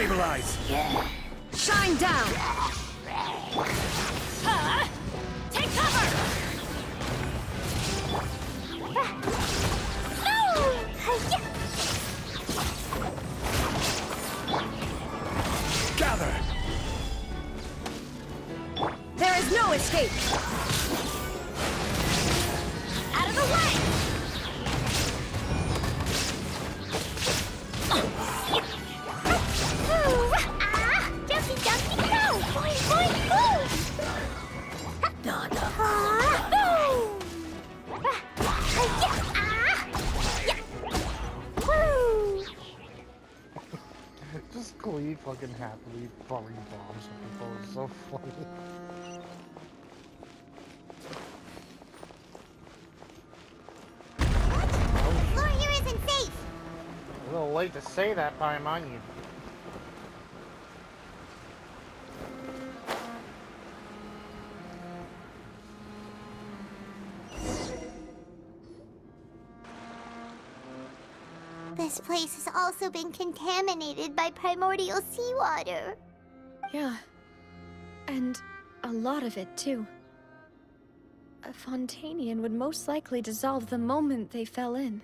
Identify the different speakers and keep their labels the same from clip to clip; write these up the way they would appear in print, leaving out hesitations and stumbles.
Speaker 1: Stabilize!
Speaker 2: Yeah.
Speaker 3: Shine down!
Speaker 2: Take cover!
Speaker 1: Gather!
Speaker 3: There is no escape!
Speaker 2: Out of the way! Jumpy, jumpy, go! Boing, boing, boom!
Speaker 4: Just Glee fucking happily throwing bombs at people is so funny.
Speaker 5: Floor here isn't safe.
Speaker 4: A little late to say that, but I'm on you.
Speaker 5: This place has also been contaminated by primordial seawater.
Speaker 3: Yeah. And a lot of it, too. A Fontanian would most likely dissolve the moment they fell in.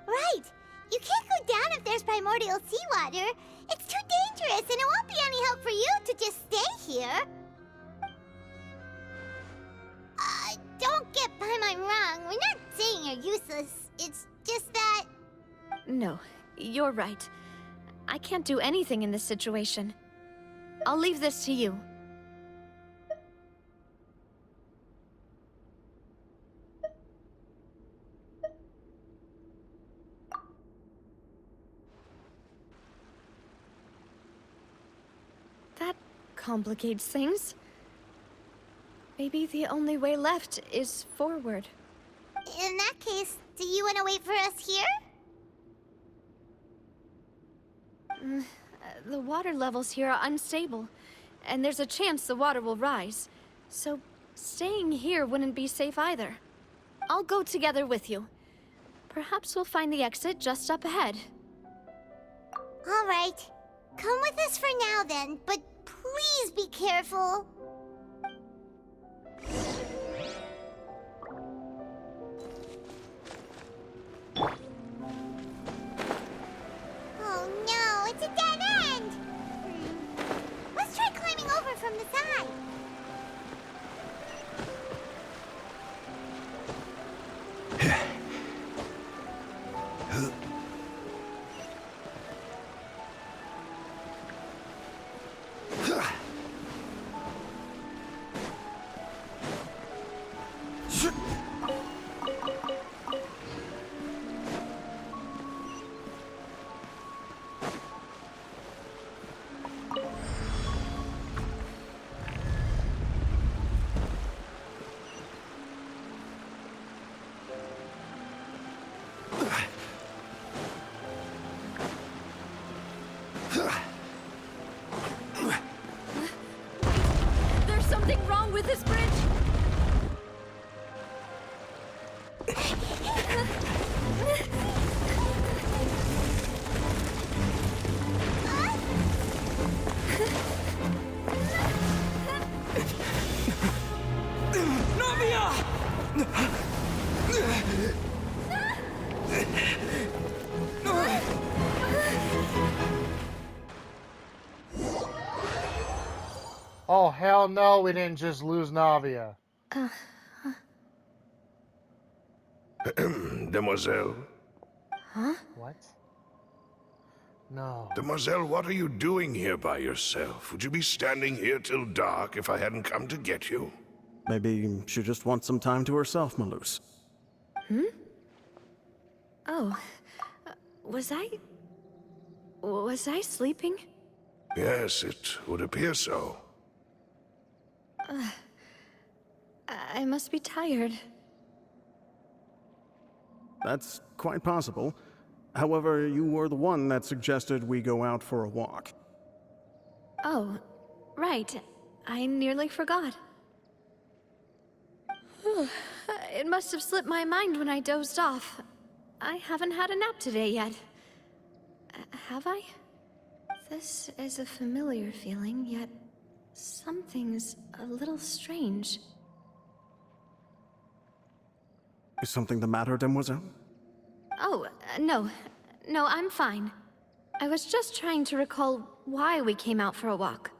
Speaker 5: Right! You can't go down if there's primordial seawater. It's too dangerous, and it won't be any help for you to just stay here. Don't get my mind wrong. We're not saying you're useless. It's just that...
Speaker 3: No, you're right. I can't do anything in this situation. I'll leave this to you. That complicates things. Maybe the only way left is forward.
Speaker 5: In that case, do you want to wait for us here?
Speaker 3: The water levels here are unstable, and there's a chance the water will rise. So, staying here wouldn't be safe either. I'll go together with you. Perhaps we'll find the exit just up ahead.
Speaker 5: All right. Come with us for now then, but please be careful. Oh no, it's a dead end! Let's try climbing over from the side.
Speaker 3: There's something wrong with this bridge!
Speaker 4: Oh, hell no, we didn't just lose Navia.
Speaker 6: Demoiselle?
Speaker 4: What? No.
Speaker 6: Demoiselle, what are you doing here by yourself? Would you be standing here till dark if I hadn't come to get you?
Speaker 7: Maybe she just wants some time to herself, Malus.
Speaker 3: Oh, was I sleeping?
Speaker 6: Yes, it would appear so.
Speaker 3: I must be tired.
Speaker 7: That's quite possible. However, you were the one that suggested we go out for a walk.
Speaker 3: Oh, right. I nearly forgot. It must have slipped my mind when I dozed off. I haven't had a nap today yet. Have I? This is a familiar feeling, yet something's a little strange.
Speaker 7: Is something the matter, Demoiselle?
Speaker 3: Oh, no. No, I'm fine. I was just trying to recall why we came out for a walk.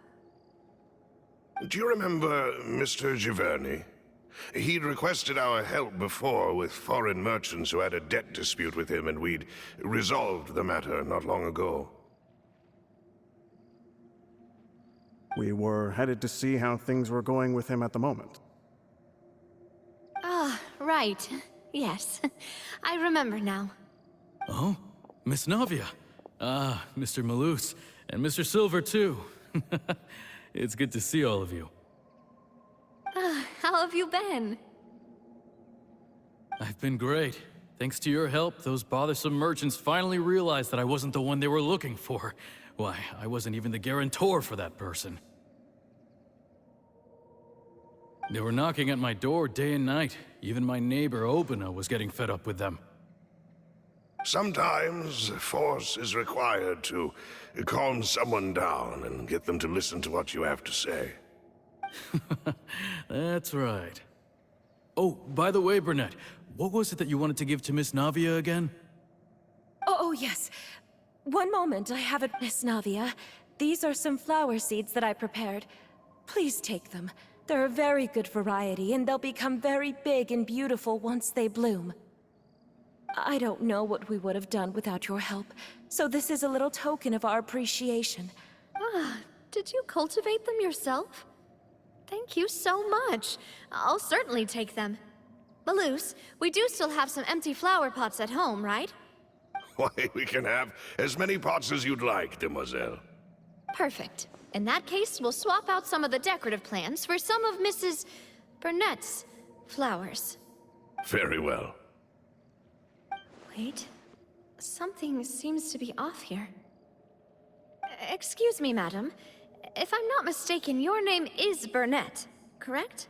Speaker 6: Do you remember Mr. Giverny? He'd requested our help before with foreign merchants who had a debt dispute with him, and we'd resolved the matter not long ago.
Speaker 7: We were headed to see how things were going with him at the moment.
Speaker 3: Ah, right. Yes. I remember now.
Speaker 1: Oh, Miss Navia. Ah, Mr. Malus. And Mr. Silver, too. It's good to see all of you.
Speaker 3: How have you been?
Speaker 1: I've been great. Thanks to your help, those bothersome merchants finally realized that I wasn't the one they were looking for. Why, I wasn't even the guarantor for that person. They were knocking at my door day and night. Even my neighbor, Obina, was getting fed up with them.
Speaker 6: Sometimes force is required to calm someone down and get them to listen to what you have to say.
Speaker 1: That's right. Oh, by the way, Burnett, what was it that you wanted to give to Miss Navia again?
Speaker 8: Oh, yes. One moment, I have it, Miss Navia. These are some flower seeds that I prepared. Please take them. They're a very good variety, and they'll become very big and beautiful once they bloom. I don't know what we would have done without your help, so this is a little token of our appreciation.
Speaker 3: Ah, did you cultivate them yourself? Thank you so much. I'll certainly take them. Malus, we do still have some empty flower pots at home, right?
Speaker 6: Why, we can have as many pots as you'd like, Demoiselle.
Speaker 3: Perfect. In that case, we'll swap out some of the decorative plants for some of Mrs. Burnett's flowers.
Speaker 6: Very well.
Speaker 3: Wait. Something seems to be off here. Excuse me, madam. If I'm not mistaken, your name is Burnett, correct?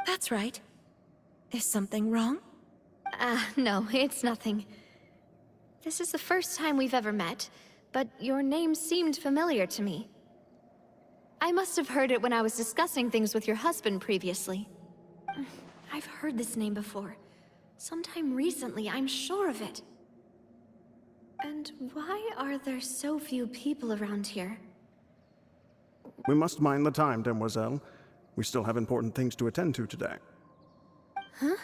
Speaker 8: That's right. Is something wrong?
Speaker 3: No, it's nothing. This is the first time we've ever met, but your name seemed familiar to me. I must have heard it when I was discussing things with your husband previously. I've heard this name before. Sometime recently, I'm sure of it. And why are there so few people around here?
Speaker 7: We must mind the time, Demoiselle. We still have important things to attend to today.
Speaker 3: Huh?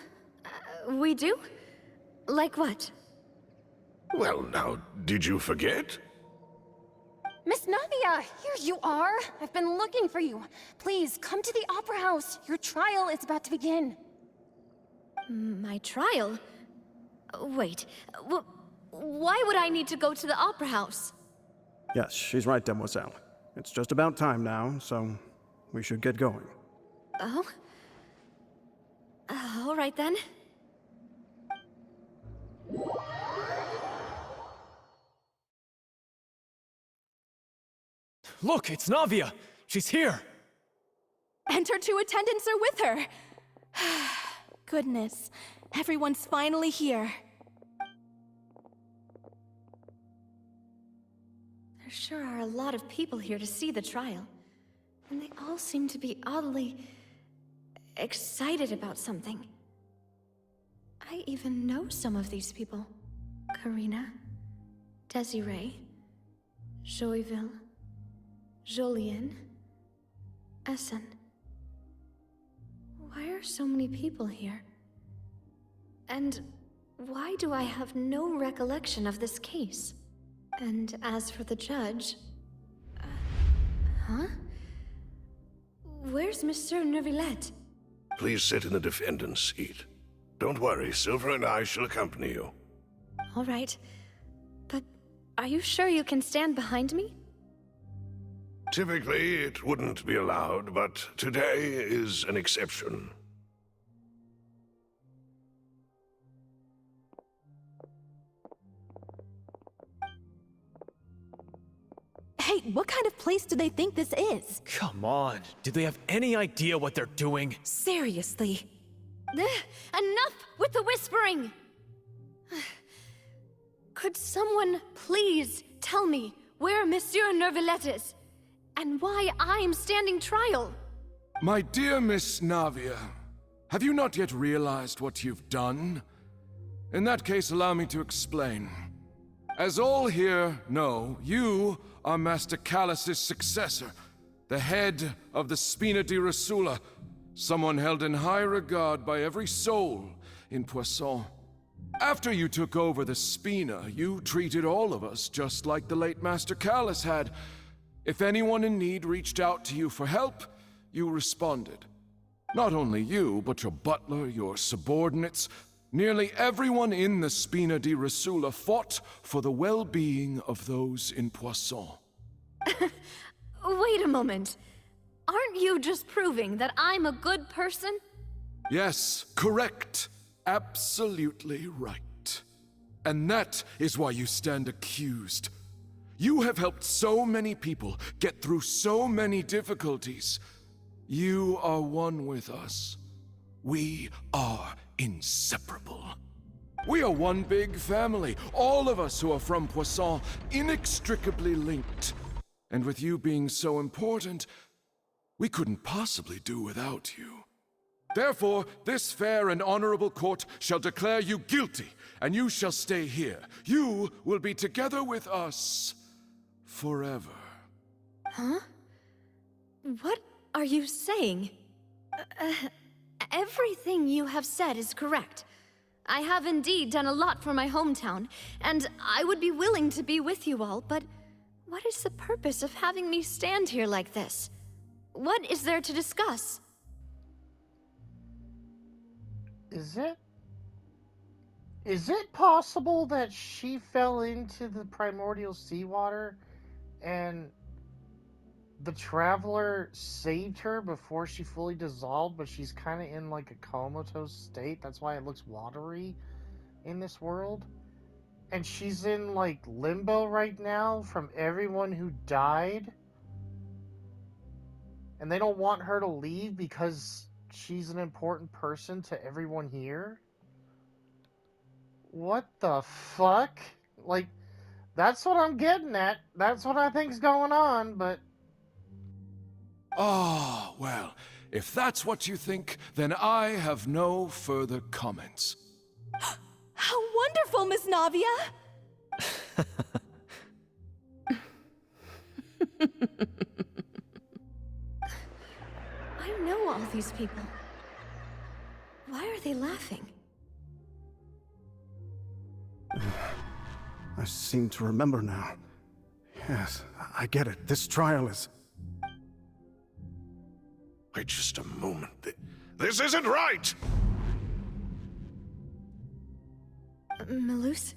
Speaker 3: We do? Like what?
Speaker 6: Well, now, did you forget?
Speaker 2: Miss Navia, here you are. I've been looking for you. Please, come to the Opera House. Your trial is about to begin.
Speaker 3: My trial? Wait, why would I need to go to the Opera House?
Speaker 7: Yes, she's right, Demoiselle. It's just about time now, so we should get going.
Speaker 3: Oh? All right then.
Speaker 9: Look, it's Navia! She's here!
Speaker 8: And her two attendants are with her! Goodness, everyone's finally here.
Speaker 3: There sure are a lot of people here to see the trial. And they all seem to be oddly excited about something. I even know some of these people. Karina, Desiree, Joyville, Jolien, Essen. Why are so many people here? And why do I have no recollection of this case? And as for the judge... huh? Where's Monsieur Neuvillette?
Speaker 6: Please sit in the defendant's seat. Don't worry, Silver and I shall accompany you.
Speaker 3: All right. But are you sure you can stand behind me?
Speaker 6: Typically, it wouldn't be allowed, but today is an exception.
Speaker 8: Hey, what kind of place do they think this is?
Speaker 9: Come on, do they have any idea what they're doing?
Speaker 8: Seriously.
Speaker 3: Enough with the whispering! Could someone please tell me where Monsieur Nervalette is, and why I'm standing trial.
Speaker 10: My dear Miss Navia, have you not yet realized what you've done? In that case, allow me to explain. As all here know, you are Master Callus's successor, the head of the Spina di Rosula, someone held in high regard by every soul in Poisson. After you took over the Spina, you treated all of us just like the late Master Callus had. If anyone in need reached out to you for help, you responded. Not only you, but your butler, your subordinates, nearly everyone in the Spina di Rosula fought for the well-being of those in Poisson.
Speaker 3: Wait a moment. Aren't you just proving that I'm a good person?
Speaker 10: Yes, correct. Absolutely right. And that is why you stand accused. You have helped so many people get through so many difficulties. You are one with us. We are inseparable. We are one big family, all of us who are from Poisson, inextricably linked. And with you being so important, we couldn't possibly do without you. Therefore, this fair and honorable court shall declare you guilty, and you shall stay here. You will be together with us forever.
Speaker 3: Huh? What are you saying? Everything you have said is correct. I have indeed done a lot for my hometown, and I would be willing to be with you all, but what is the purpose of having me stand here like this? What is there to discuss?
Speaker 4: Is it possible that she fell into the primordial seawater and the Traveler saved her before she fully dissolved, but she's kind of in like a comatose state? That's why it looks watery in this world. And she's in like limbo right now from everyone who died. And they don't want her to leave because she's an important person to everyone here? What the fuck? Like, that's what I'm getting at. That's what I think's going on, but...
Speaker 10: Ah, well, if that's what you think, then I have no further comments.
Speaker 8: How wonderful, Miss Navia!
Speaker 3: I know all these people. Why are they laughing?
Speaker 7: I seem to remember now. Yes, I get it. This trial is...
Speaker 6: Wait just a moment. This isn't right!
Speaker 3: Malus?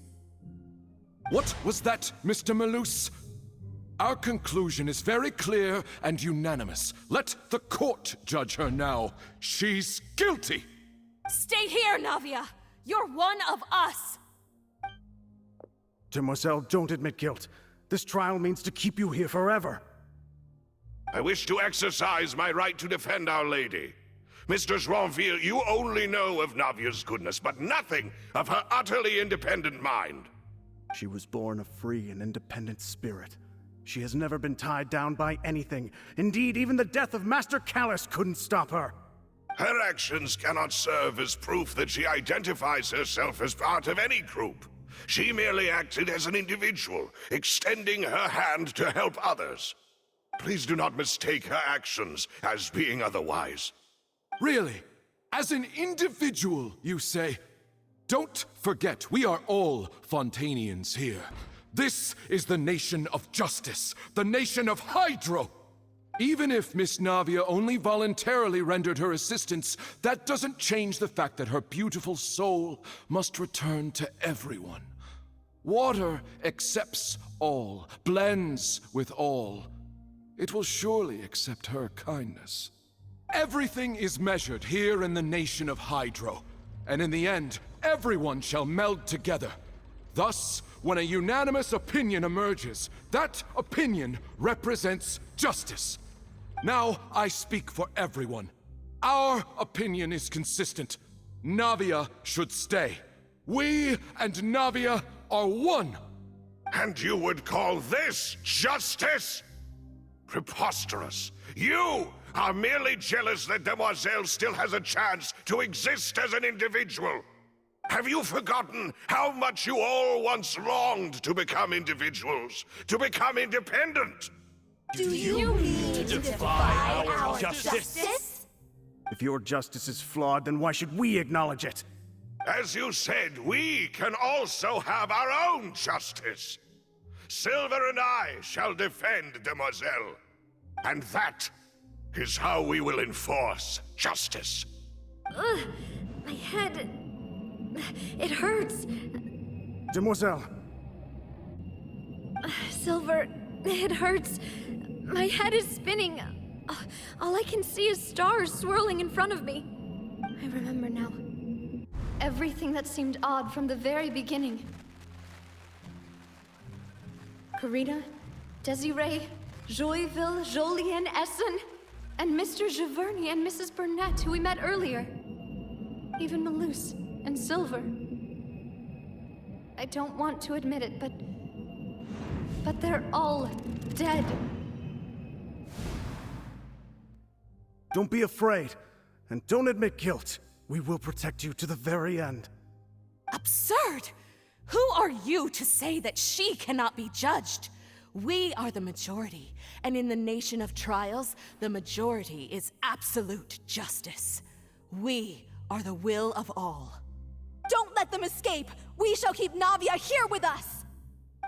Speaker 10: What was that, Mr. Malus? Our conclusion is very clear and unanimous. Let the court judge her now. She's guilty!
Speaker 8: Stay here, Navia! You're one of us!
Speaker 7: Demoiselle, don't admit guilt. This trial means to keep you here forever.
Speaker 6: I wish to exercise my right to defend Our Lady. Mr. Joinville, you only know of Navia's goodness, but nothing of her utterly independent mind.
Speaker 7: She was born a free and independent spirit. She has never been tied down by anything. Indeed, even the death of Master Callus couldn't stop her.
Speaker 6: Her actions cannot serve as proof that she identifies herself as part of any group. She merely acted as an individual, extending her hand to help others. Please do not mistake her actions as being otherwise.
Speaker 10: Really? As an individual, you say? Don't forget, we are all Fontanians here. This is the nation of justice, the nation of Hydro. Even if Miss Navia only voluntarily rendered her assistance, that doesn't change the fact that her beautiful soul must return to everyone. Water accepts all, blends with all. It will surely accept her kindness. Everything is measured here in the nation of Hydro, and in the end, everyone shall meld together. Thus, when a unanimous opinion emerges, that opinion represents justice. Now I speak for everyone. Our opinion is consistent. Navia should stay. We and Navia are one.
Speaker 6: And you would call this justice? Preposterous. You are merely jealous that Demoiselle still has a chance to exist as an individual. Have you forgotten how much you all once longed to become individuals, to become independent?
Speaker 8: Do you mean to defy our justice?
Speaker 7: If your justice is flawed, then why should we acknowledge it?
Speaker 6: As you said, we can also have our own justice. Silver and I shall defend Demoiselle. And that is how we will enforce justice.
Speaker 3: Ugh, my head... It hurts.
Speaker 7: Demoiselle!
Speaker 3: Silver, it hurts. My head is spinning. All I can see is stars swirling in front of me. I remember now. Everything that seemed odd from the very beginning. Karina, Desiree, Joyville, Jolien, Essen, and Mr. Giverny and Mrs. Burnett, who we met earlier. Even Malus and Silver. I don't want to admit it, but they're all dead.
Speaker 7: Don't be afraid, and don't admit guilt. We will protect you to the very end.
Speaker 11: Absurd! Who are you to say that she cannot be judged? We are the majority, and in the nation of trials, the majority is absolute justice. We are the will of all.
Speaker 8: Don't let them escape! We shall keep Navia here with us!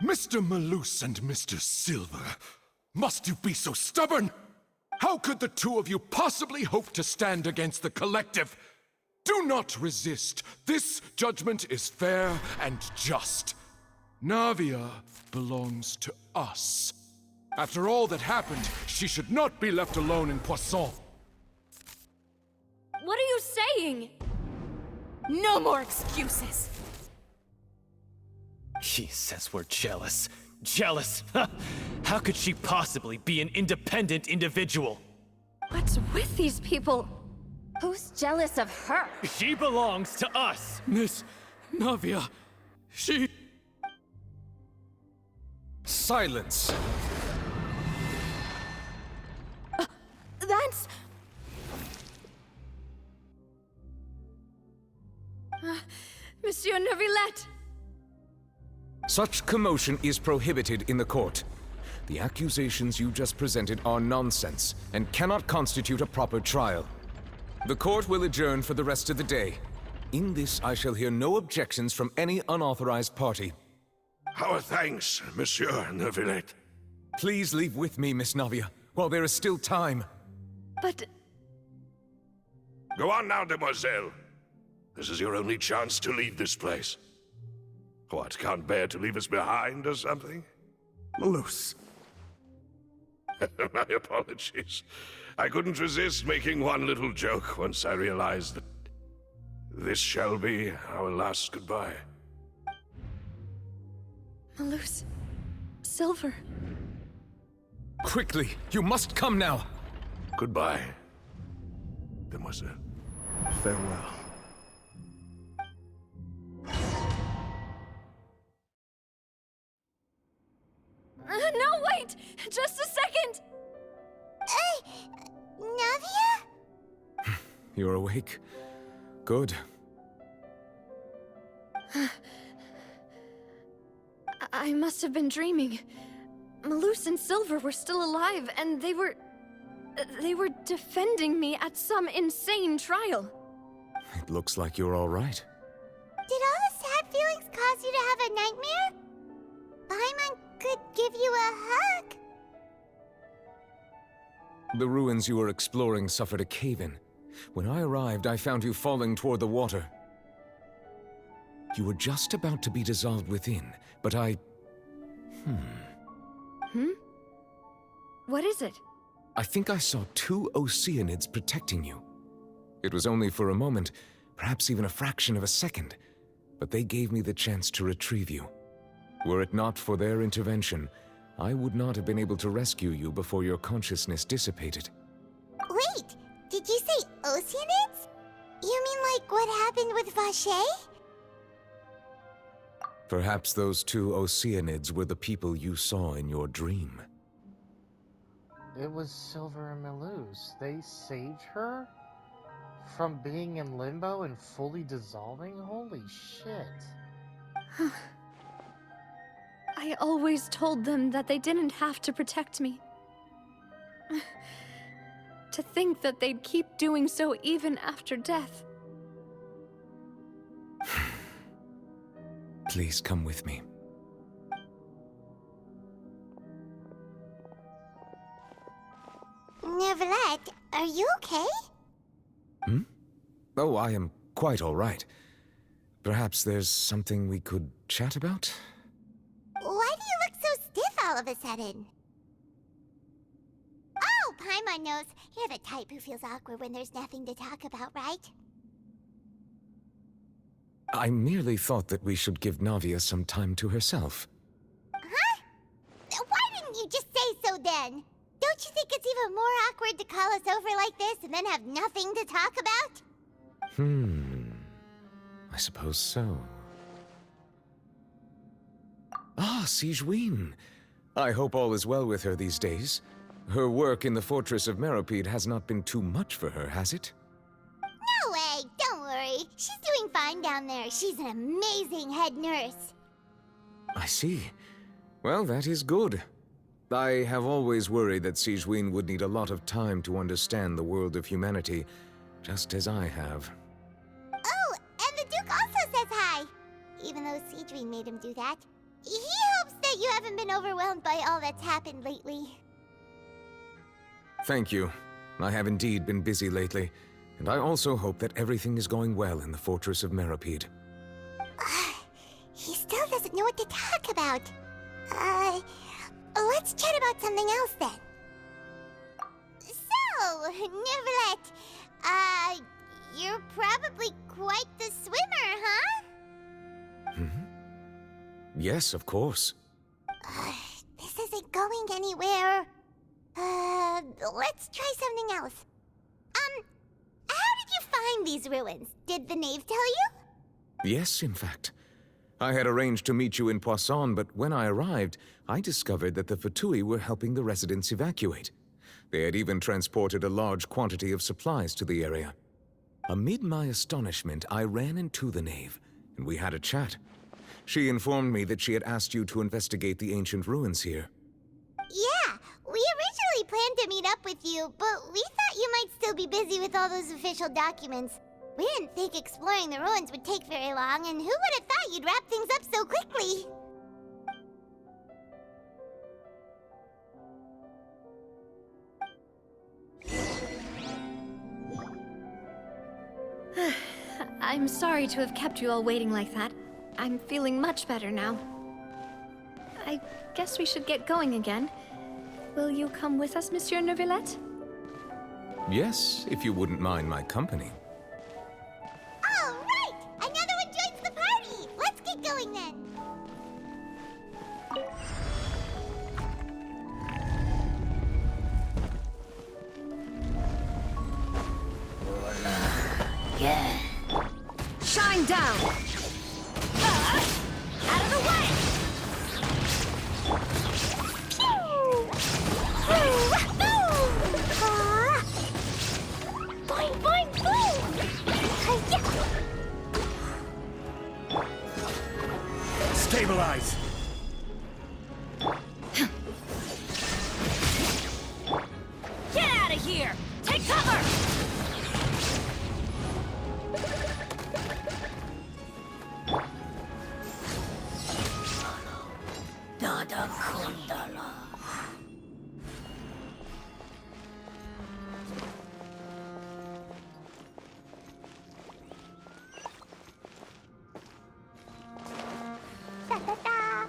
Speaker 10: Mr. Malus and Mr. Silver, must you be so stubborn? How could the two of you possibly hope to stand against the collective? Do not resist. This judgment is fair and just. Navia belongs to us. After all that happened, she should not be left alone in Poisson.
Speaker 3: What are you saying?
Speaker 11: No more excuses!
Speaker 9: She says we're jealous. Jealous? How could she possibly be an independent individual?
Speaker 3: What's with these people?
Speaker 2: Who's jealous of her?
Speaker 9: She belongs to us!
Speaker 1: Miss Navia, she...
Speaker 9: Silence!
Speaker 8: That's...
Speaker 3: Monsieur Neuvillette!
Speaker 12: Such commotion is prohibited in the court. The accusations you just presented are nonsense and cannot constitute a proper trial. The court will adjourn for the rest of the day. In this, I shall hear no objections from any unauthorized party.
Speaker 6: Our thanks, Monsieur Neuvillette.
Speaker 12: Please leave with me, Miss Navia, while there is still time.
Speaker 3: But...
Speaker 6: Go on now, Demoiselle. This is your only chance to leave this place. What, can't bear to leave us behind or something?
Speaker 7: Malus.
Speaker 6: My apologies. I couldn't resist making one little joke once I realized that this shall be our last goodbye.
Speaker 3: Malus... Silver...
Speaker 12: Quickly, you must come now!
Speaker 6: Goodbye, Demoiselle.
Speaker 7: Farewell.
Speaker 3: No, wait! Just a second!
Speaker 5: Navia?
Speaker 12: You're awake? Good.
Speaker 3: I must have been dreaming. Malus and Silver were still alive, and they were defending me at some insane trial.
Speaker 12: It looks like you're all right.
Speaker 5: Did all the sad feelings cause you to have a nightmare? Paimon could give you a hug.
Speaker 12: The ruins you were exploring suffered a cave-in. When I arrived, I found you falling toward the water. You were just about to be dissolved within, but I...
Speaker 3: What is it?
Speaker 12: I think I saw two Oceanids protecting you. It was only for a moment, perhaps even a fraction of a second, but they gave me the chance to retrieve you. Were it not for their intervention, I would not have been able to rescue you before your consciousness dissipated.
Speaker 5: Wait, did you say Oceanids? You mean like what happened with Vache?
Speaker 12: Perhaps those two Oceanids were the people you saw in your dream.
Speaker 4: It was Silver and Meluse. They saved her from being in limbo and fully dissolving? Holy shit.
Speaker 3: I always told them that they didn't have to protect me. To think that they'd keep doing so even after death.
Speaker 12: Please come with me.
Speaker 5: Neverlet, are you okay?
Speaker 12: Hmm? Oh, I am quite all right. Perhaps there's something we could chat about?
Speaker 5: Why do you look so stiff all of a sudden? Oh, Paimon knows. You're the type who feels awkward when there's nothing to talk about, right?
Speaker 12: I merely thought that we should give Navia some time to herself.
Speaker 5: Huh? Why didn't you just say so then? Don't you think it's even more awkward to call us over like this and then have nothing to talk about?
Speaker 12: I suppose so. Ah, Sigewinne. I hope all is well with her these days. Her work in the Fortress of Meropide has not been too much for her, has it?
Speaker 5: No way! Don't worry. She's doing fine down there. She's an amazing head nurse.
Speaker 12: I see. Well, that is good. I have always worried that Sigewinne would need a lot of time to understand the world of humanity, just as I have.
Speaker 5: Oh, and the Duke also says hi! Even though Sigewinne made him do that. He hopes that you haven't been overwhelmed by all that's happened lately.
Speaker 12: Thank you. I have indeed been busy lately, and I also hope that everything is going well in the Fortress of Meropide.
Speaker 5: He still doesn't know what to talk about. Let's chat about something else then. So, Neverlet, you're probably quite the swimmer, huh?
Speaker 12: Yes, of course.
Speaker 5: This isn't going anywhere. Let's try something else. How did you find these ruins? Did the knave tell you?
Speaker 12: Yes, in fact. I had arranged to meet you in Poisson, but when I arrived, I discovered that the Fatui were helping the residents evacuate. They had even transported a large quantity of supplies to the area. Amid my astonishment, I ran into the knave, and we had a chat. She informed me that she had asked you to investigate the ancient ruins here.
Speaker 5: Yeah, we originally planned to meet up with you, but we thought you might still be busy with all those official documents. We didn't think exploring the ruins would take very long, and who would have thought you'd wrap things up so quickly?
Speaker 3: I'm sorry to have kept you all waiting like that. I'm feeling much better now. I guess we should get going again. Will you come with us, Monsieur Neuvillette?
Speaker 12: Yes, if you wouldn't mind my company.
Speaker 5: All right! Another one joins the party! Let's get going then!
Speaker 13: Yeah. Shine down! Out of the way!
Speaker 5: Boing, boing, boom!
Speaker 7: Stabilize!
Speaker 13: Get out of here! Take cover! Nada Kundala.
Speaker 5: Da-da-da.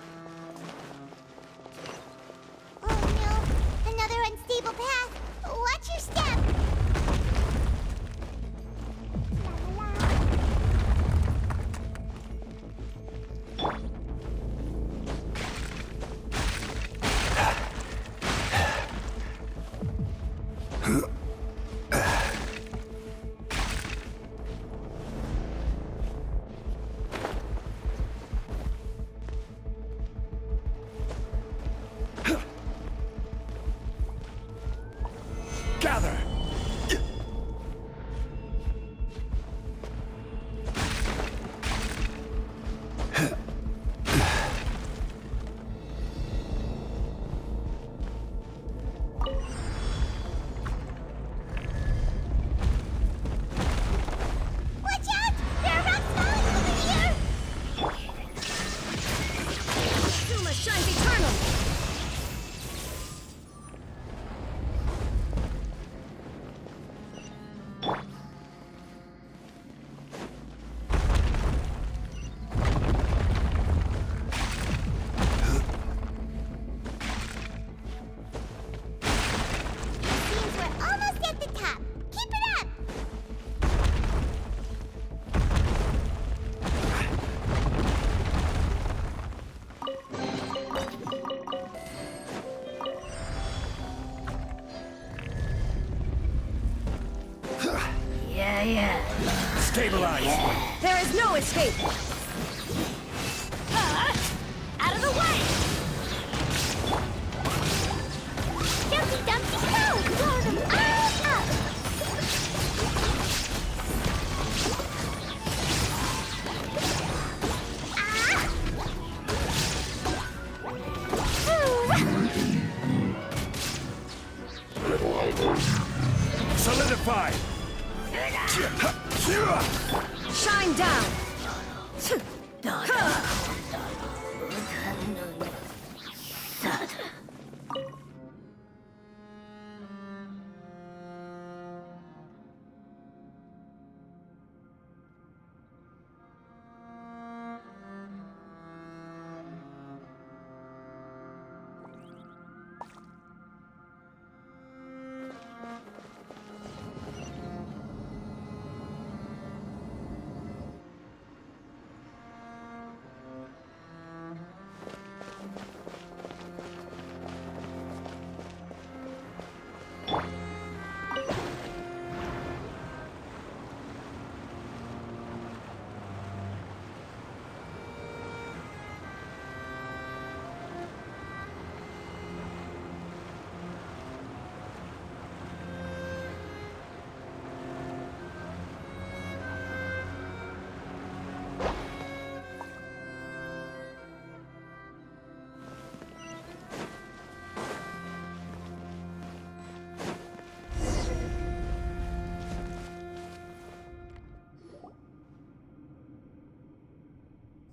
Speaker 7: Stabilize!
Speaker 13: There is no escape! Out of the way!
Speaker 5: Dumpty Dumpty go! Blow them all up!
Speaker 7: Solidify!
Speaker 13: Shine down!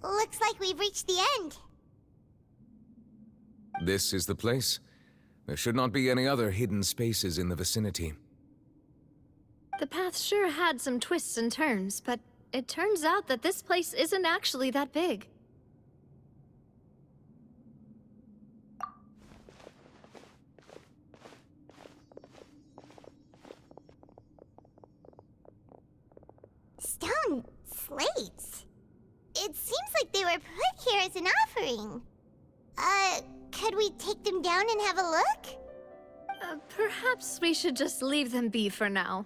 Speaker 5: Looks like we've reached the end.
Speaker 12: This is the place. There should not be any other hidden spaces in the vicinity.
Speaker 3: The path sure had some twists and turns, but it turns out that this place isn't actually that big.
Speaker 5: Stone slates. It seems like they were put here as an offering. Could we take them down and have a look?
Speaker 3: Perhaps we should just leave them be for now.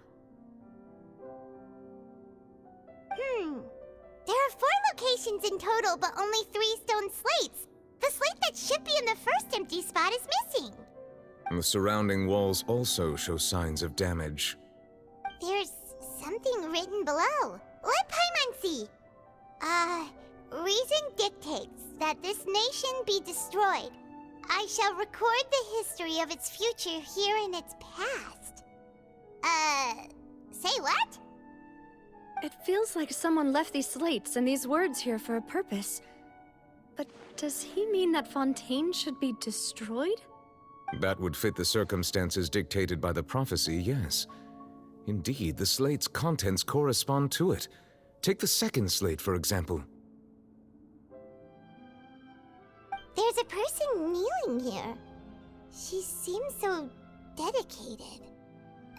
Speaker 5: There are 4 locations in total, but only 3 stone slates. The slate that should be in the first empty spot is missing.
Speaker 12: The surrounding walls also show signs of damage.
Speaker 5: There's something written below. Let Paimon see. Reason dictates that this nation be destroyed. I shall record the history of its future here in its past. Say what?
Speaker 3: It feels like someone left these slates and these words here for a purpose. But does he mean that Fontaine should be destroyed?
Speaker 12: That would fit the circumstances dictated by the prophecy, yes. Indeed, the slate's contents correspond to it. Take the second slate, for example.
Speaker 5: There's a person kneeling here. She seems so dedicated.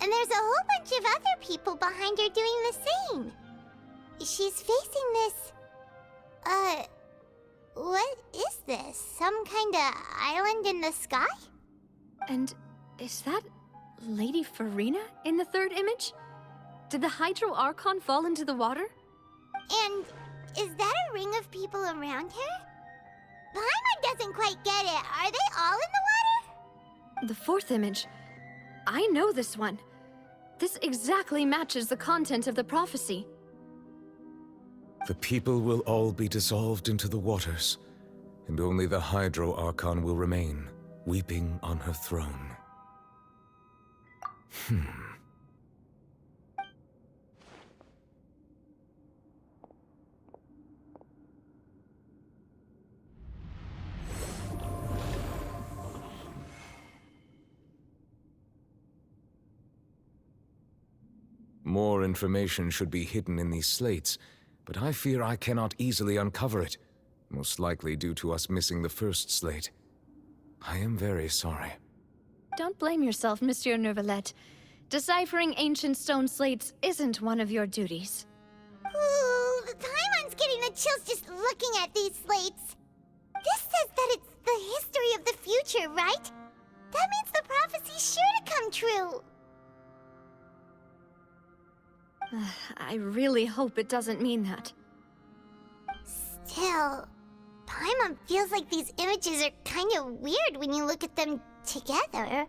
Speaker 5: And there's a whole bunch of other people behind her doing the same. She's facing this... what is this? Some kind of island in the sky?
Speaker 3: And is that Lady Farina in the third image? Did the Hydro Archon fall into the water?
Speaker 5: And is that a ring of people around her? Paimon doesn't quite get it. Are they all in the water?
Speaker 3: The fourth image. I know this one. This exactly matches the content of the prophecy.
Speaker 12: The people will all be dissolved into the waters, and only the Hydro Archon will remain, weeping on her throne. More information should be hidden in these slates, but I fear I cannot easily uncover it, most likely due to us missing the first slate. I am very sorry.
Speaker 3: Don't blame yourself, Monsieur Neuvillette. Deciphering ancient stone slates isn't one of your duties.
Speaker 5: Ooh, Paimon's getting the chills just looking at these slates. This says that it's the history of the future, right? That means the prophecy's sure to come true.
Speaker 3: I really hope it doesnt mean that.
Speaker 5: Still, Paimon feels like these images are kind of weird when you look at them together.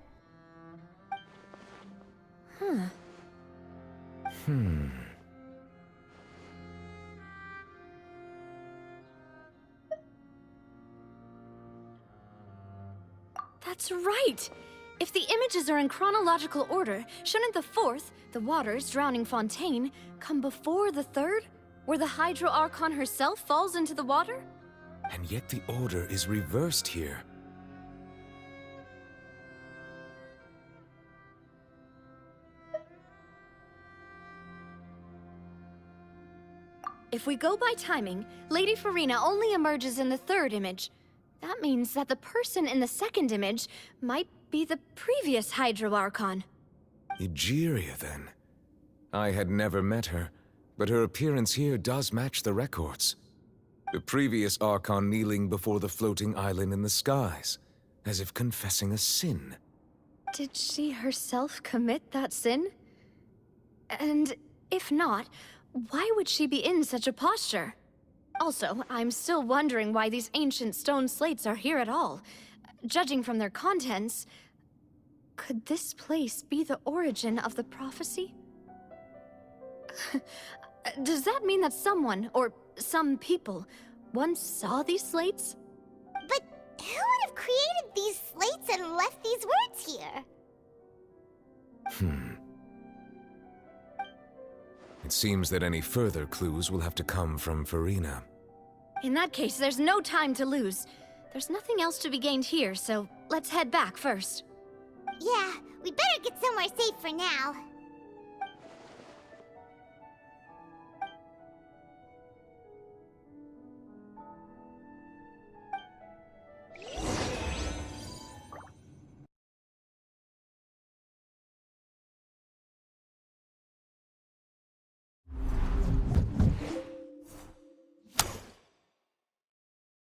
Speaker 3: That's right! If the images are in chronological order, shouldn't the fourth, the waters drowning Fontaine, come before the third, where the Hydro Archon herself falls into the water?
Speaker 12: And yet the order is reversed here.
Speaker 3: If we go by timing, Lady Farina only emerges in the third image. That means that the person in the second image might be the previous Hydro Archon.
Speaker 12: Egeria, then. I had never met her, but her appearance here does match the records. The previous Archon kneeling before the floating island in the skies, as if confessing a sin.
Speaker 3: Did she herself commit that sin? And if not, why would she be in such a posture? Also, I'm still wondering why these ancient stone slates are here at all. Judging from their contents, could this place be the origin of the prophecy? Does that mean that someone, or some people, once saw these slates?
Speaker 5: But who would have created these slates and left these words here?
Speaker 12: It seems that any further clues will have to come from Farina.
Speaker 3: In that case, there's no time to lose. There's nothing else to be gained here, so let's head back first.
Speaker 5: Yeah, we better get somewhere safe for now.